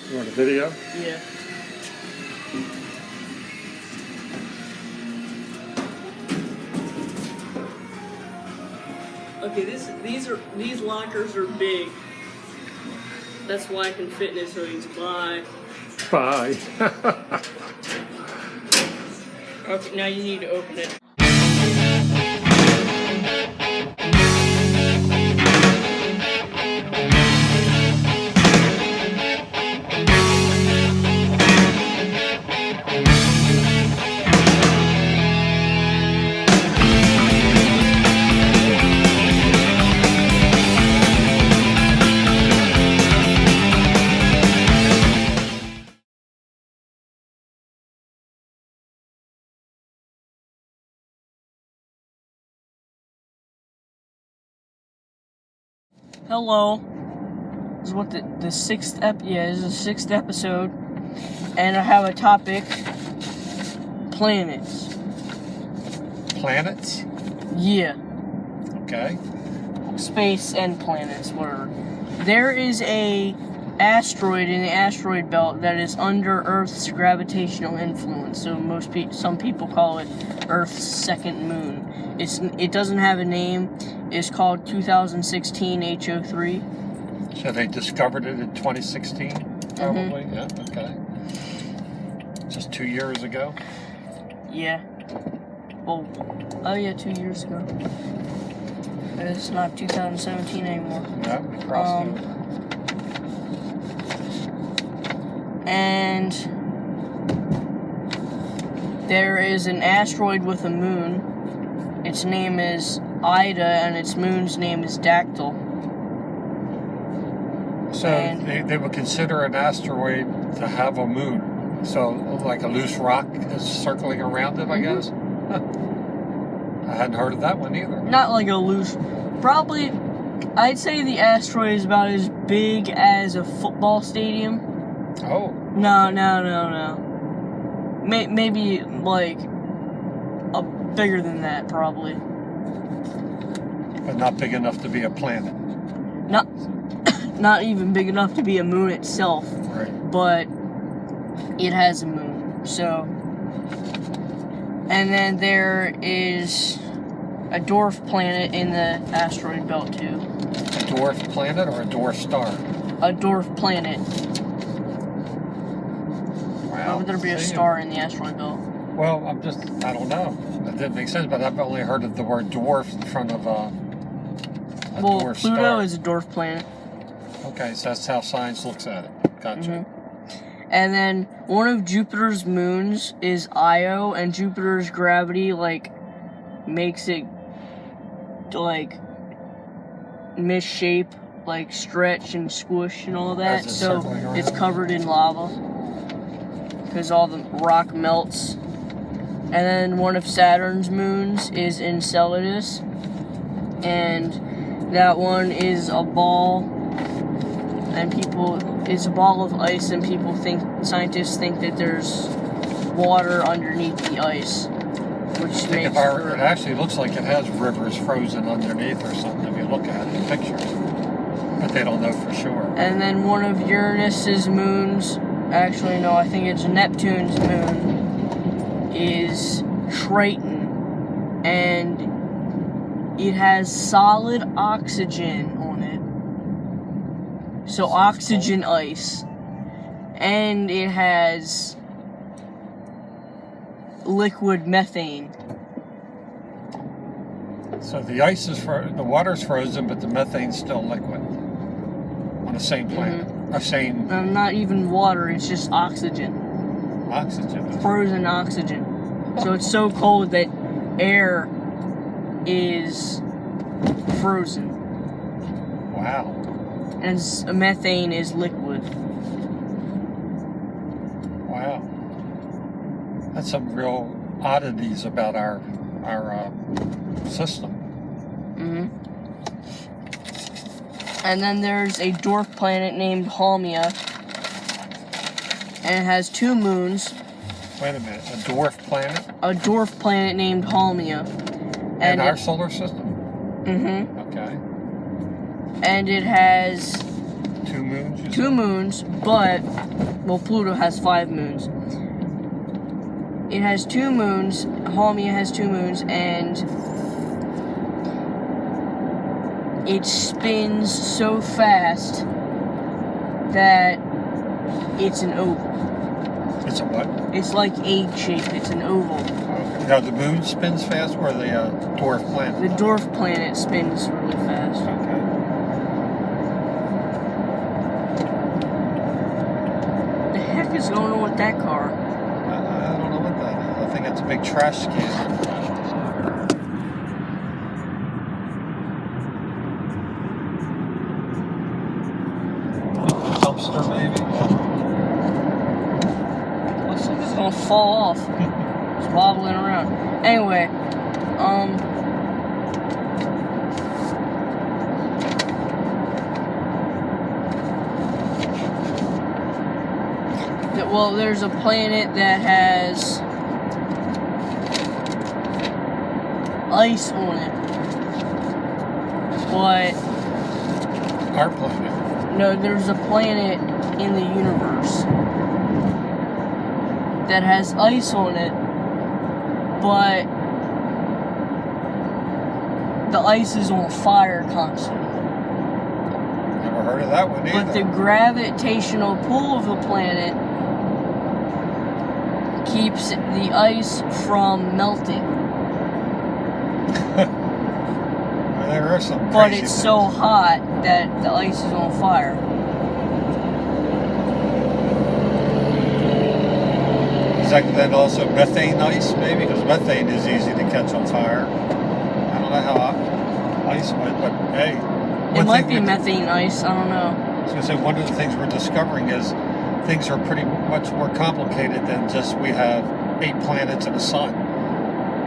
You want a video? Yeah. Okay, these lockers are big. That's why I can fit in his hoodies. Bye. Bye. Okay, now you need to open it. Hello. This is what the sixth this is the sixth episode, and I have a topic: planets. Planets? Yeah. Okay. Space and planets. Whatever. There is a asteroid in the asteroid belt that is under Earth's gravitational influence. So some people call it Earth's second moon. It doesn't have a name. It's called 2016 HO3. So they discovered it in 2016, probably? Mm-hmm. Yeah, okay. Just 2 years ago? Yeah. Oh yeah, 2 years ago. It's not 2017 anymore. Yeah, we crossed it. And there is an asteroid with a moon. Its name is Ida, and its moon's name is Dactyl. So they would consider an asteroid to have a moon. So like a loose rock is circling around it, I guess? I hadn't heard of that one either. Not like a loose... Probably, I'd say the asteroid is about as big as a football stadium. Oh. No. Maybe like bigger than that, probably. But not big enough to be a planet. Not even big enough to be a moon itself. Right. But it has a moon. So, and then there is a dwarf planet in the asteroid belt too. A dwarf planet or a dwarf star? A dwarf planet. Wow. Why would there be a star in the asteroid belt? Well, I don't know. That didn't make sense, but I've only heard of the word dwarf in front of a dwarf star. Pluto is a dwarf planet. Okay, so that's how science looks at it. Gotcha. Mm-hmm. And then one of Jupiter's moons is Io, and Jupiter's gravity, makes it, misshape, stretch and squish and all that. So it's covered in lava. Because all the rock melts. And then one of Saturn's moons is Enceladus, and that one is a ball, and it's a ball of ice, and scientists think that there's water underneath the ice, which makes it actually looks like it has rivers frozen underneath or something if you look at it in pictures, but they don't know for sure. And then one of Uranus's moons, actually no, I think it's Neptune's moon, is Triton, and it has solid oxygen on it. So oxygen ice. And it has liquid methane. So the ice the water's frozen, but the methane's still liquid on the same planet. Mm-hmm. Not even water, it's just oxygen. Oxygen. Frozen oxygen. So it's so cold that air is frozen. Wow. And methane is liquid. Wow. That's some real oddities about our system. Mm-hmm. And then there's a dwarf planet named Haumea, and it has 2 moons. Wait a minute, a dwarf planet? A dwarf planet named Haumea. In our solar system? Mm-hmm. Okay. And it has 2 moons? 2 moons, but, well, Pluto has 5 moons. It has 2 moons, Haumea has 2 moons, and it spins so fast that it's an oval. It's a what? It's like egg-shaped, it's an oval. Okay. Now, the moon spins fast, or the dwarf planet? The dwarf planet spins really fast. Okay. The heck is going on with that car? I don't know what that is. I think it's a big trash can. Dumpster, maybe? Looks like it's gonna fall off. It's wobbling around. Anyway, well, there's a planet that has ice on it, but Our planet. no, there's a planet in the universe that has ice on it, but the ice is on fire constantly. Never heard of that one either. But the gravitational pull of the planet keeps the ice from melting. Well, there are some But crazy it's things. so hot that the ice is on fire. Is that then also methane ice, maybe? Because methane is easy to catch on fire. I don't know how ice would, but hey. It might be methane ice, I don't know. I was going to say, one of the things we're discovering is things are pretty much more complicated than just we have 8 planets and a sun.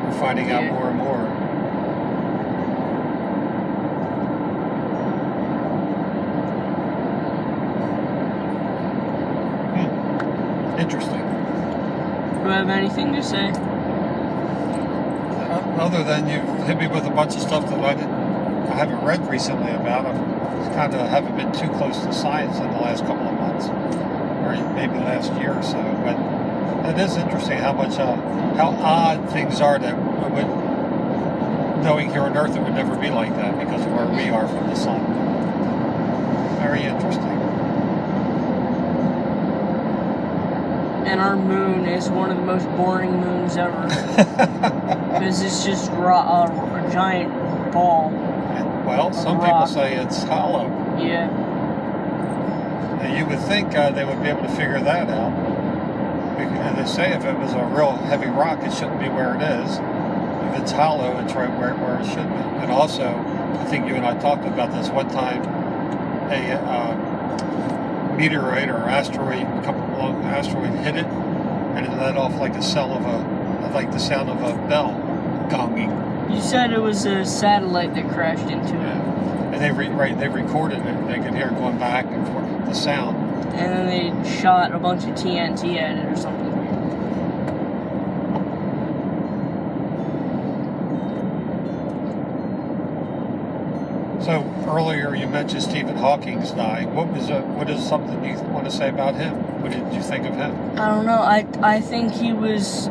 We're finding out more and more. Interesting. Do you have anything to say? Other than you hit me with a bunch of stuff that I haven't read recently about. I kind of haven't been too close to science in the last couple of months, or maybe last year or so. But it is interesting how much how odd things are that would, knowing here on Earth it would never be like that because of where we are from the sun. Very interesting. And our moon is one of the most boring moons ever. Because it's just a giant ball. Well, some people say it's hollow. Yeah. Now, you would think they would be able to figure that out. Because they say if it was a real heavy rock, it shouldn't be where it is. If it's hollow, it's right where it should be. And also, I think you and I talked about this one time, a meteorite or asteroid, hit it, and it let off like the sound of a bell gonging. You said it was a satellite that crashed into it. And they recorded it. They could hear it going back and forth, the sound. And then they shot a bunch of TNT at it or something. So earlier you mentioned Stephen Hawking's dying. What is something you want to say about him? What did you think of him? I don't know. I think he was.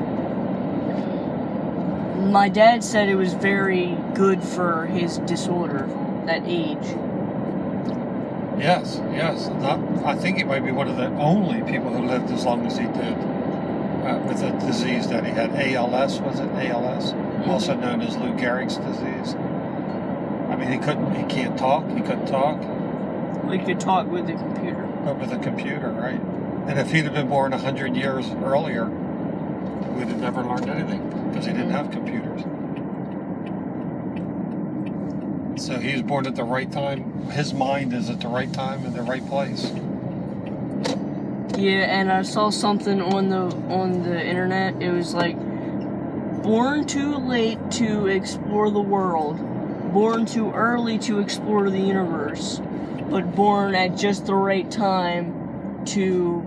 My dad said it was very good for his disorder, that age. Yes. I think he might be one of the only people who lived as long as he did with a disease that he had. ALS, was it? ALS? Mm-hmm. Also known as Lou Gehrig's disease. I mean, he couldn't talk. He couldn't talk. Well, he could talk with the computer. But with a computer, right? And if he'd have been born 100 years earlier, we'd have never learned anything because he didn't have computers. So he was born at the right time. His mind is at the right time in the right place. Yeah, and I saw something on the internet. It was like, born too late to explore the world, born too early to explore the universe, but born at just the right time to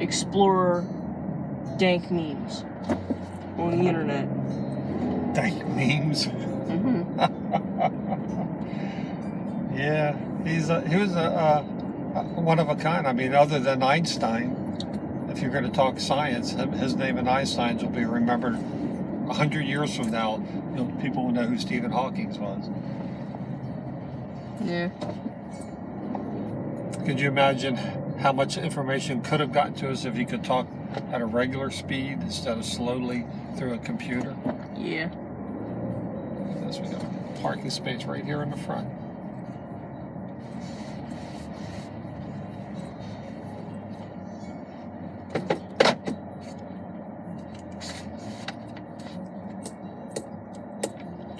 explore dank memes on the internet. Dank memes? Mm-hmm. Yeah, he was a One of a kind. I mean, other than Einstein, if you're going to talk science, his name and Einstein's will be remembered 100 years from now. People will know who Stephen Hawking was. Yeah. Could you imagine how much information could have gotten to us if he could talk at a regular speed instead of slowly through a computer? Yeah. Yes, we got a parking space right here in the front.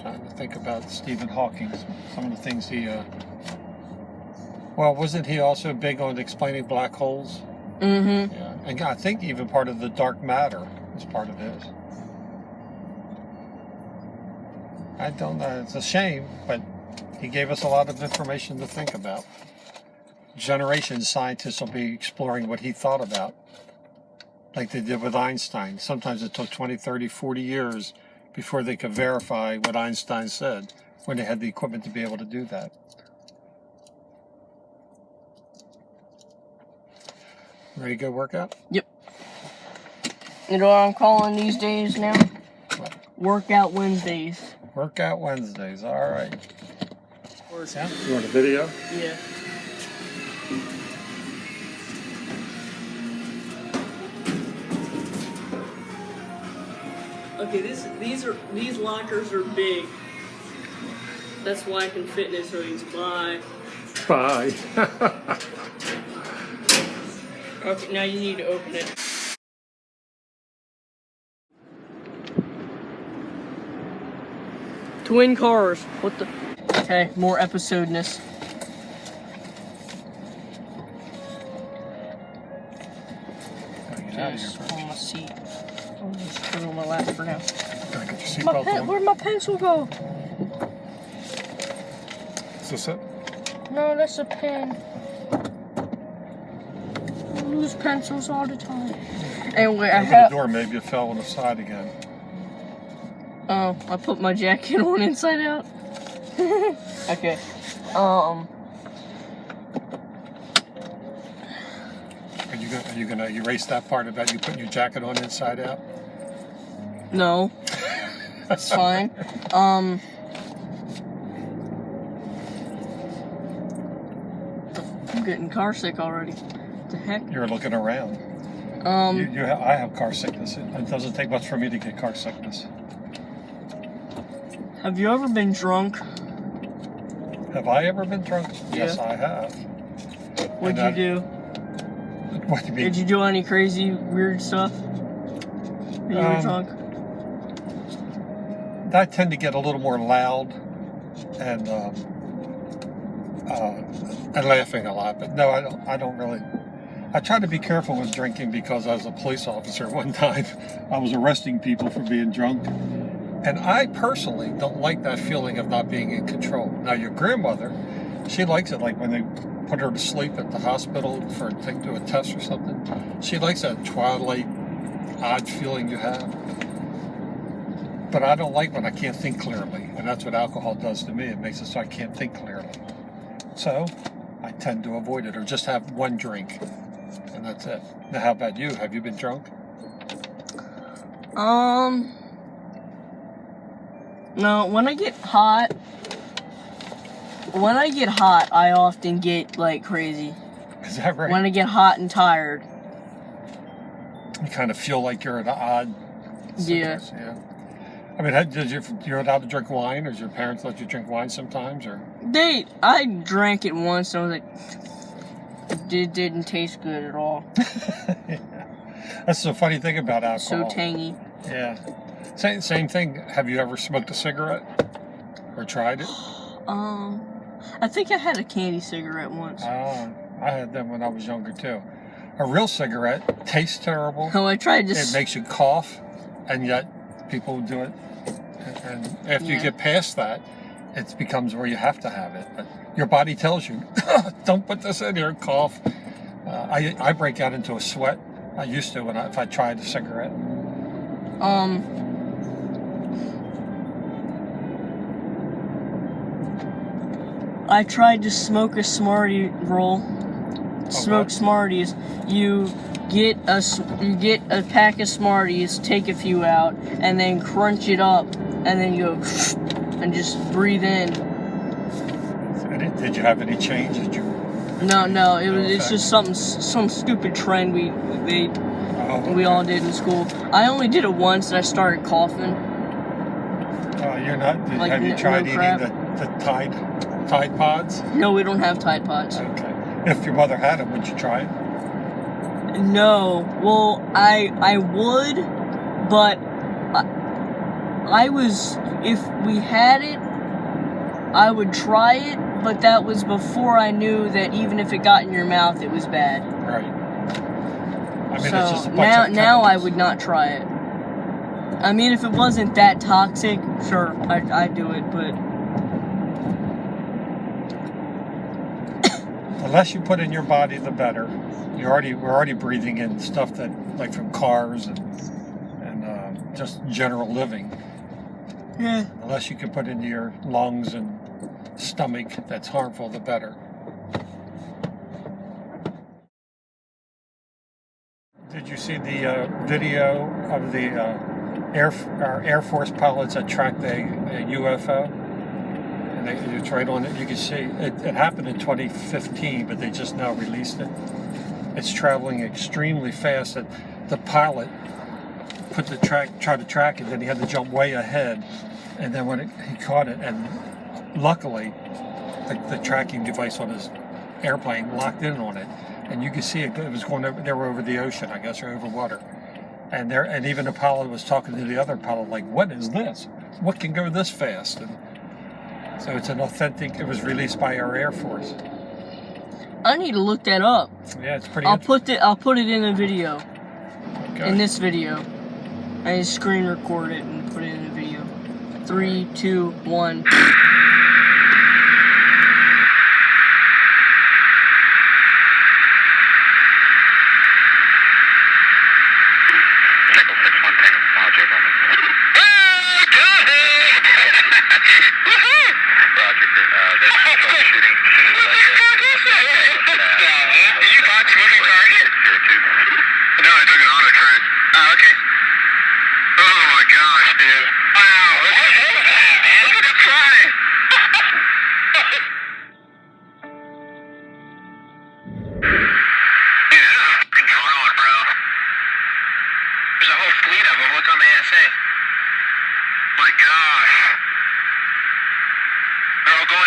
Trying to think about Stephen Hawking, some of the things he well, wasn't he also big on explaining black holes? Mm-hmm. Yeah, and I think even part of the dark matter is part of his. I don't know. It's a shame, but he gave us a lot of information to think about. Generations, scientists will be exploring what he thought about, like they did with Einstein. Sometimes it took 20, 30, 40 years before they could verify what Einstein said, when they had the equipment to be able to do that. Ready to go work out? Yep. You know what I'm calling these days now? What? Workout Wednesdays. Workout Wednesdays, all right. Yeah. You want a video? Yeah. Okay, these lockers are big. That's why I can fit in his hoodies. Bye. Bye. Okay, now you need to open it. Twin cars. What the? Okay, more episodeness. Just on my seat. I'll just put it on my lap for now. Gotta get your seatbelt on. Where'd my pencil go? Is this it? No, that's a pen. I lose pencils all the time. Anyway, I Open have. the door, maybe it fell on the side again. Oh, I put my jacket on inside out. Okay. Are you gonna erase that part about you putting your jacket on inside out? No. That's fine. I'm getting car sick already. What the heck? You're looking around. I have car sickness. It doesn't take much for me to get car sickness. Have you ever been drunk? Have I ever been drunk? Yeah. Yes, I have. What'd you do? What do you mean? Did you do any crazy, weird stuff when you were drunk? I tend to get a little more loud and laughing a lot, but no, I don't really. I try to be careful with drinking because as a police officer one time, I was arresting people for being drunk. And I personally don't like that feeling of not being in control. Now, your grandmother, she likes it, like when they put her to sleep at the hospital for to do a test or something. She likes that twilight, odd feeling you have. But I don't like when I can't think clearly, and that's what alcohol does to me. It makes it so I can't think clearly. So I tend to avoid it, or just have one drink, and that's it. Now, how about you? Have you been drunk? No, when I get hot, I often get, like, crazy. Is that right? When I get hot and tired. You kind of feel like you're in an odd situation. Yeah. I mean, you're allowed to drink wine, or does your parents let you drink wine sometimes, or? I drank it once, and I was like, it didn't taste good at all. Yeah. That's the funny thing about alcohol. So tangy. Yeah. Same thing. Have you ever smoked a cigarette? Or tried it? I think I had a candy cigarette once. I had them when I was younger too. A real cigarette tastes terrible. Oh, I tried to. It makes you cough, and yet people do it. And after you get past that, it becomes where you have to have it. But your body tells you, don't put this in here, cough. I break out into a sweat. I used to if I tried a cigarette. I tried to smoke a Smartie roll. smoke Smarties, you get a pack of Smarties, take a few out, and then crunch it up, and then you go and just breathe in. Did you have any change? No. It's just some stupid trend we all did in school. I only did it once, and I started coughing. You're not. Have you tried eating the Tide Pods? No, we don't have Tide Pods. Okay. If your mother had them, would you try it? No. Well, I would, but if we had it, I would try it, but that was before I knew that even if it got in your mouth, it was bad. Right. I mean, so it's just a bunch of now I would not try it. I mean, if it wasn't that toxic, sure, I'd do it, but... The less you put in your body, the better. We're already breathing in stuff that, like from cars and just general living. Yeah. The less you can put into your lungs and stomach that's harmful, the better. Did you see the video of the Air Force pilots that tracked a UFO? And it's right on it. You can see it happened in 2015, but they just now released it. It's traveling extremely fast. And the pilot tried to track it, then he had to jump way ahead. And then when he caught it, and luckily, the tracking device on his airplane locked in on it, and you could see it was going over. They were over the ocean, I guess, or over water. And even the pilot was talking to the other pilot, like, "What is this? What can go this fast?" And so it's an authentic. It was released by our Air Force. I need to look that up. Yeah, it's pretty. I'll put it in a video. Okay. In this video, I just screen record it and put it in the video. 3, 2, 1.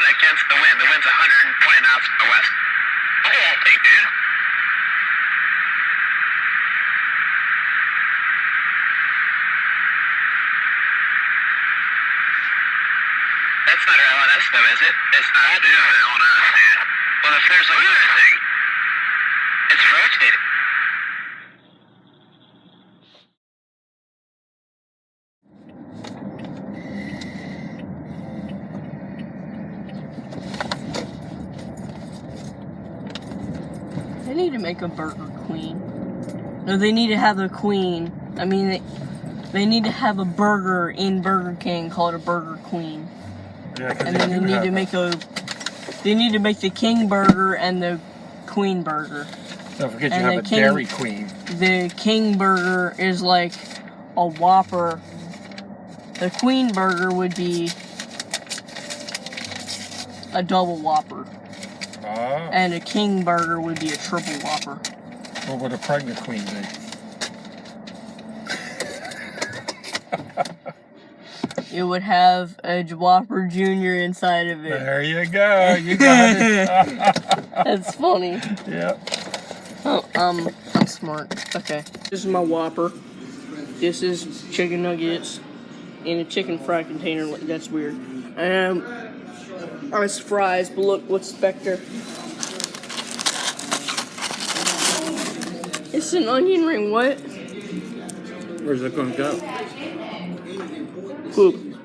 Against the wind. The wind's 120 knots from the west. Look at that thing, dude. That's not our LNS though, is it? It's not. That is the LNS, dude. Well, if there's another thing, it's rotating. They need to make a Burger Queen. No, they need to have a queen. I mean, they need to have a burger in Burger King called a Burger Queen. Yeah, and then they need to make the King Burger and the Queen Burger. Don't forget you have a Dairy Queen. The King Burger is like a Whopper. The Queen Burger would be a double Whopper. Ah. And a King Burger would be a triple Whopper. What would a pregnant queen be? It would have a Whopper Jr. inside of it. There you go. You got it. That's funny. Yeah. Oh, I'm smart. Okay. This is my Whopper. This is chicken nuggets in a chicken fry container. That's weird. It's fries, but look, what's back there? It's an onion ring, what? Where's it going to go? Poop.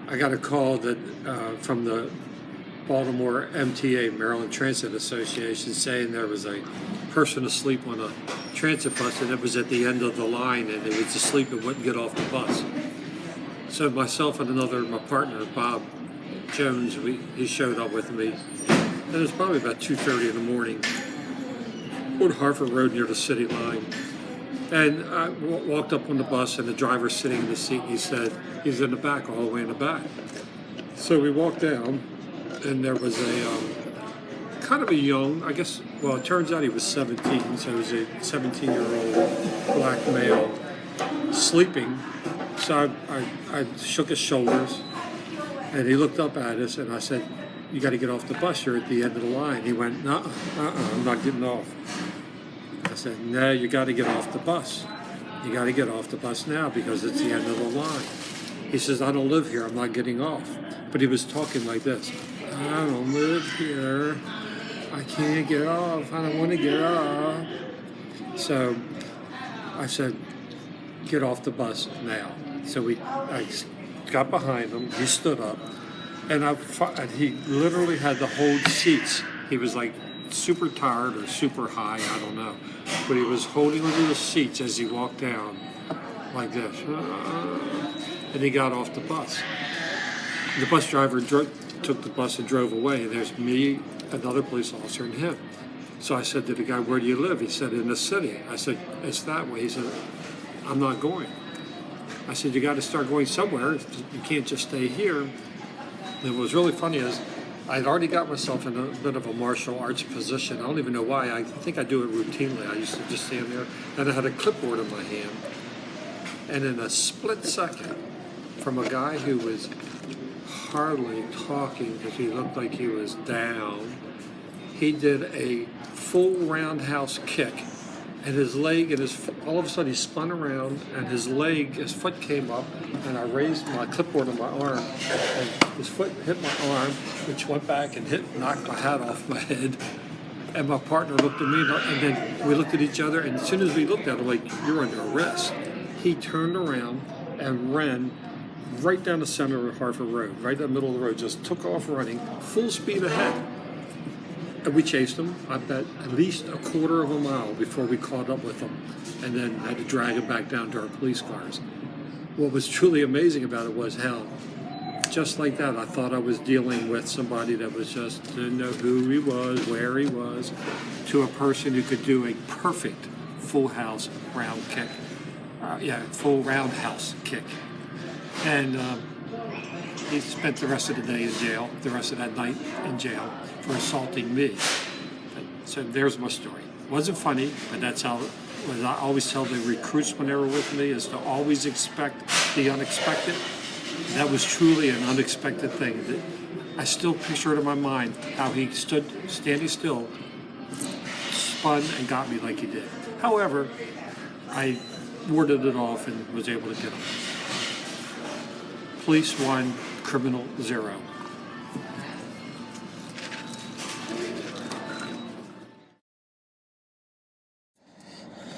I got a call that from the Baltimore MTA, Maryland Transit Association, saying there was a person asleep on a transit bus and it was at the end of the line and it was asleep and wouldn't get off the bus. So myself and my partner, Bob Jones, he showed up with me And it was probably about 2:30 in the morning on Harford Road near the city line. And I walked up on the bus, and the driver's sitting in the seat, and he said, he's in the back, all the way in the back. So we walked down, and there was a kind of a young, I guess, well, it turns out he was 17, so he was a 17-year-old black male sleeping. So I shook his shoulders, and he looked up at us, and I said, you got to get off the bus, you're at the end of the line. He went, I'm not getting off. I said, no, you got to get off the bus. You got to get off the bus now because it's the end of the line. He says, I don't live here, I'm not getting off. But he was talking like this, I don't live here, I can't get off, I don't want to get off. So I said, get off the bus now. So I got behind him, he stood up, and he literally had to hold seats. He was like super tired or super high, I don't know. But he was holding onto the seats as he walked down like this. And he got off the bus. The bus driver took the bus and drove away, and there's me, another police officer, and him. So I said to the guy, where do you live? He said, in the city. I said, it's that way. He said, I'm not going. I said, you got to start going somewhere. You can't just stay here. And what was really funny is I'd already got myself in a bit of a martial arts position. I don't even know why. I think I do it routinely. I used to just stand there, and I had a clipboard in my hand. And in a split second, from a guy who was hardly talking because he looked like he was down, he did a full roundhouse kick, and his leg and all of a sudden he spun around, and his foot came up, and I raised my clipboard on my arm, and his foot hit my arm, which went back and knocked my hat off my head. And my partner looked at me, and then we looked at each other, and as soon as we looked at him, like, you're under arrest. He turned around and ran right down the center of Harford Road, right in the middle of the road, just took off running, full speed ahead. And we chased him, I bet, at least a quarter of a mile before we caught up with him, and then had to drag him back down to our police cars. What was truly amazing about it was how, just like that, I thought I was dealing with somebody that was just didn't know who he was, where he was, to a person who could do a perfect full house round kick. Full roundhouse kick. And he spent the rest of the day in jail, the rest of that night in jail for assaulting me. So there's my story. It wasn't funny, but that's how, what I always tell the recruits when they were with me, is to always expect the unexpected. That was truly an unexpected thing. That I still picture it in my mind, how he stood standing still, spun and got me like he did. However, I warded it off and was able to get him. Police 1, criminal 0.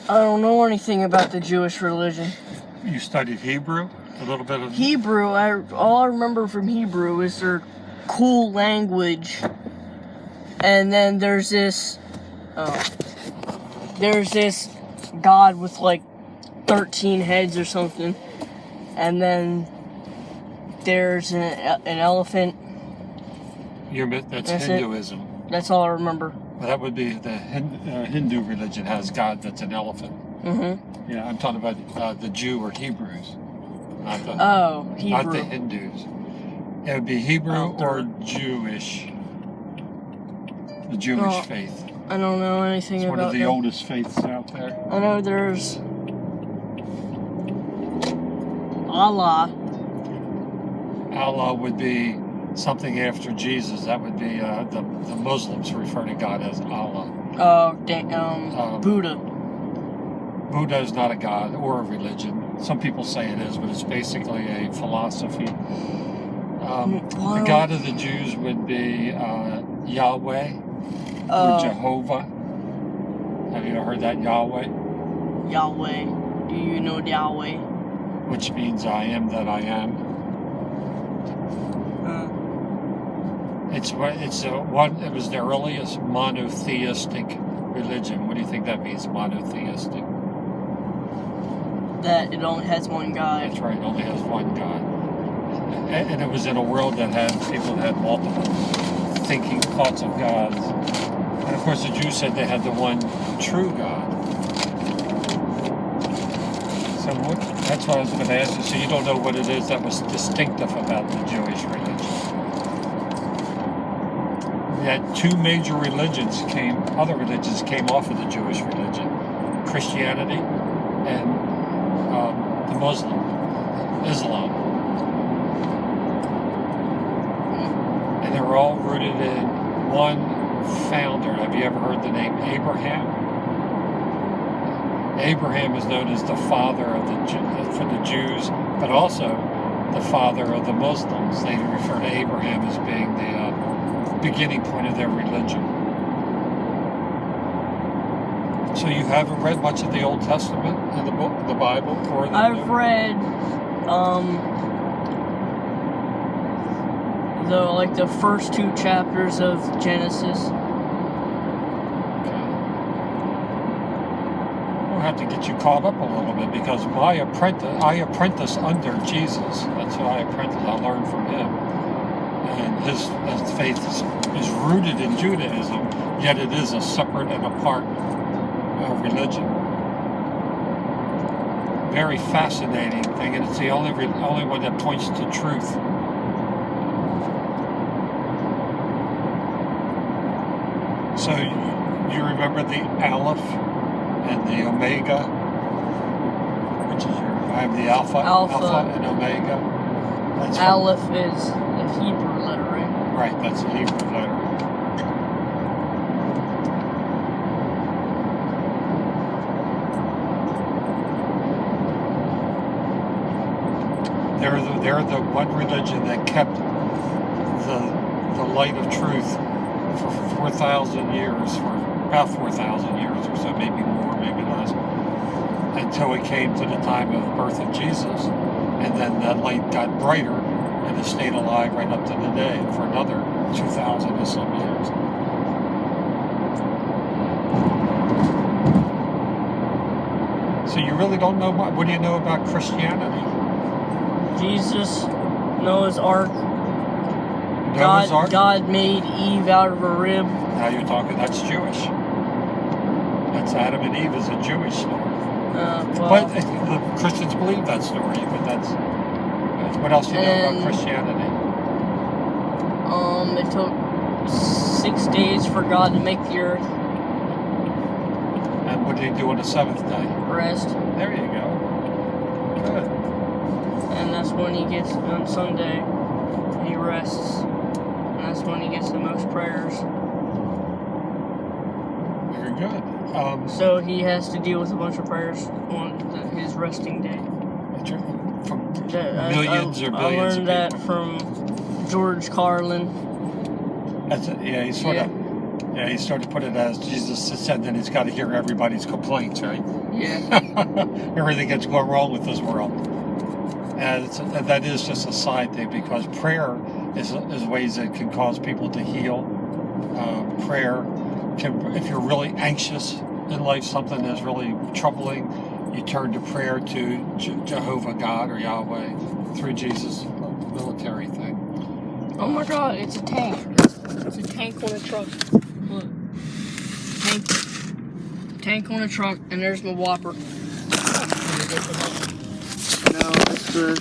I don't know anything about the Jewish religion. You studied Hebrew? A little bit of Hebrew. All I remember from Hebrew is their cool language. And then there's this God with like 13 heads or something. And then there's an elephant. That's Hinduism. That's all I remember. Well, that would be the Hindu religion has God that's an elephant. Mm-hmm. Yeah, I'm talking about the Jew or Hebrews. Hebrew. Not the Hindus. It would be Hebrew or Jewish. The Jewish faith. I don't know anything about It's one of the oldest faiths out there. I know there's Allah. Allah would be something after Jesus. That would be the Muslims refer to God as Allah. Buddha. Buddha is not a god or a religion. Some people say it is, but it's basically a philosophy. The God of the Jews would be Yahweh or Jehovah. Have you ever heard that, Yahweh? Yahweh. Do you know Yahweh? Which means I am that I am. It was the earliest monotheistic religion. What do you think that means, monotheistic? That it only has one God. That's right, it only has one God. And it was in a world that had people that had multiple thinking thoughts of gods. And of course the Jews said they had the one true God. So that's what I was going to ask you. So you don't know what it is that was distinctive about the Jewish religion? That two major religions other religions came off of the Jewish religion. Christianity and the Islam. And they were all rooted in one founder. Have you ever heard the name Abraham? Abraham is known as the father of for the Jews, but also the father of the Muslims. They refer to Abraham as being the beginning point of their religion. So you haven't read much of the Old Testament in the book, the Bible, or the I've read the first 2 chapters of Genesis. We'll have to get you caught up a little bit, because I apprentice under Jesus. That's who I apprentice. I learned from him, and his faith is rooted in Judaism, yet it is a separate and apart religion. Very fascinating thing, and it's the only one that points to truth. So you remember the Aleph and the Omega, which is I have the Alpha and Omega. That's Aleph is the Hebrew letter, right? Right, that's the Hebrew letter. They're the one religion that kept the light of truth for 4,000 years, for about 4,000 years or so, maybe more, maybe less, until it came to the time of birth of Jesus, and then that light got brighter, and it stayed alive right up to today for another 2,000 and some years. So you really don't know what do you know about Christianity? Jesus, Noah's Ark. Noah's Ark? God made Eve out of a rib. Now you're talking, that's Jewish. That's Adam and Eve is a Jewish story. But the Christians believe that story, but that's what else do you know about Christianity? It took 6 days for God to make the earth. And what did he do on the 7th day? Rest. There you go. Good. And that's when he gets, on Sunday, he rests. And that's when he gets the most prayers. Very good. So he has to deal with a bunch of prayers on his resting day. From millions or billions of people. I learned that from George Carlin. That's it. Yeah, he sort of put it as Jesus said, then he's got to hear everybody's complaints, right? Yeah. Everything that's going wrong with this world. And that is just a side thing, because prayer is ways that can cause people to heal. Prayer can, if you're really anxious in life, something that's really troubling, you turn to prayer to Jehovah God or Yahweh through Jesus, military thing. Oh my God, it's a tank. It's a tank on a truck. Look. Tank on a truck, and there's my Whopper. No, it's good.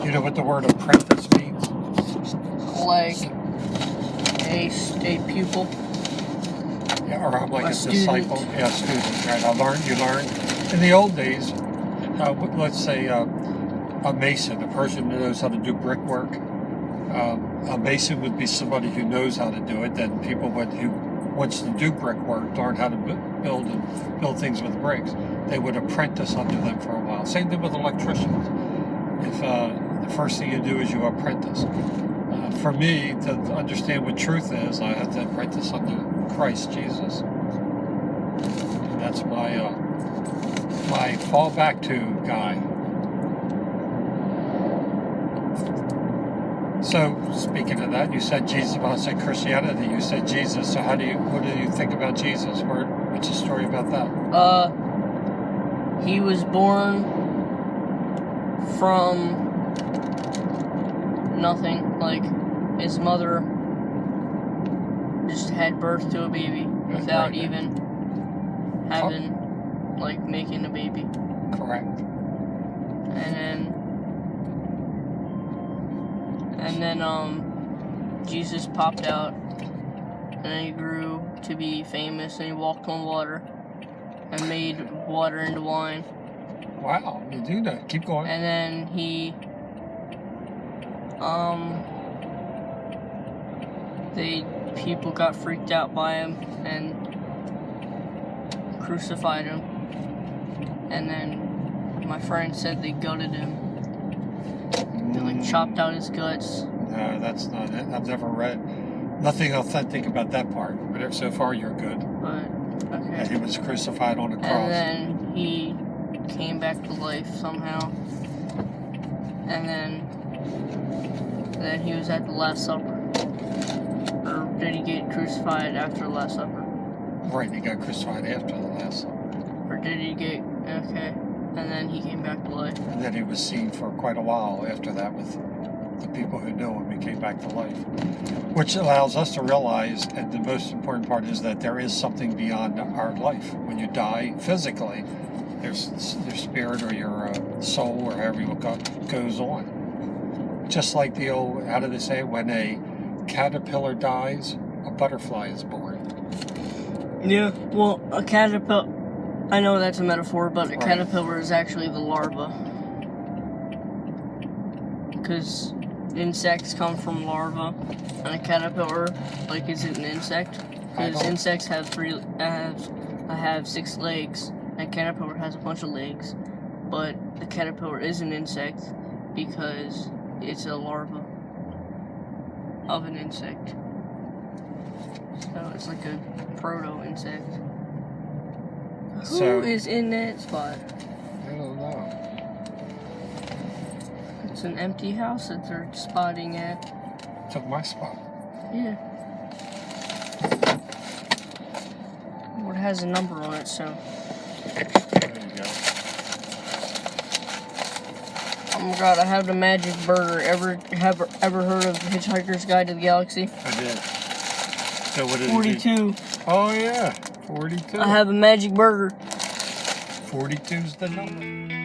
You know what the word apprentice means? Like a pupil. Yeah, or like a disciple. Student. Yeah, student. Right. You learned. In the old days, let's say a mason, a person who knows how to do brickwork. A mason would be somebody who knows how to do it. Then people who wants to do brickwork, learn how to build things with bricks. They would apprentice under them for a while. Same thing with electricians. If the first thing you do is you apprentice. For me, to understand what truth is, I have to apprentice under Christ Jesus. And that's my fall back to guy. So, speaking of that, you said Jesus. Well, I said Christianity. You said Jesus. So, what do you think about Jesus? What's the story about that? He was born from nothing. Like, his mother just had birth to a baby without even having, like, making a baby. Correct. And then Jesus popped out, and he grew to be famous, and he walked on water, and made water into wine. Wow, you do that. Keep going. And then people got freaked out by him, and crucified him. And then my friend said they gutted him. They, like, chopped out his guts. No, that's not it. I've never read nothing authentic about that part. But so far, you're good. But, okay. And he was crucified on a cross. And then he came back to life somehow. And then he was at the Last Supper. Or did he get crucified after the Last Supper? Right, he got crucified after the Last Supper. Or did he get... Okay. And then he came back to life. And then he was seen for quite a while after that with the people who knew him. He came back to life. Which allows us to realize, and the most important part is that there is something beyond our life. When you die physically, there's your spirit or your soul or however you look up goes on. Just like the old, how do they say, when a caterpillar dies, a butterfly is born. Yeah, well, a caterpillar... I know that's a metaphor, but a caterpillar is actually the larva. Because insects come from larvae, and a caterpillar, like, is it an insect? Because insects have 6 legs, and a caterpillar has a bunch of legs. But a caterpillar is an insect because it's a larva of an insect. So it's like a proto-insect. Who is in that spot? I don't know. It's an empty house that they're spotting at. Took my spot. Yeah. Well, it has a number on it, so. There you go. Oh my god, I have the magic burger. Ever heard of Hitchhiker's Guide to the Galaxy? I did. So what did 42. Oh yeah, 42. I have a magic burger. 42's the number.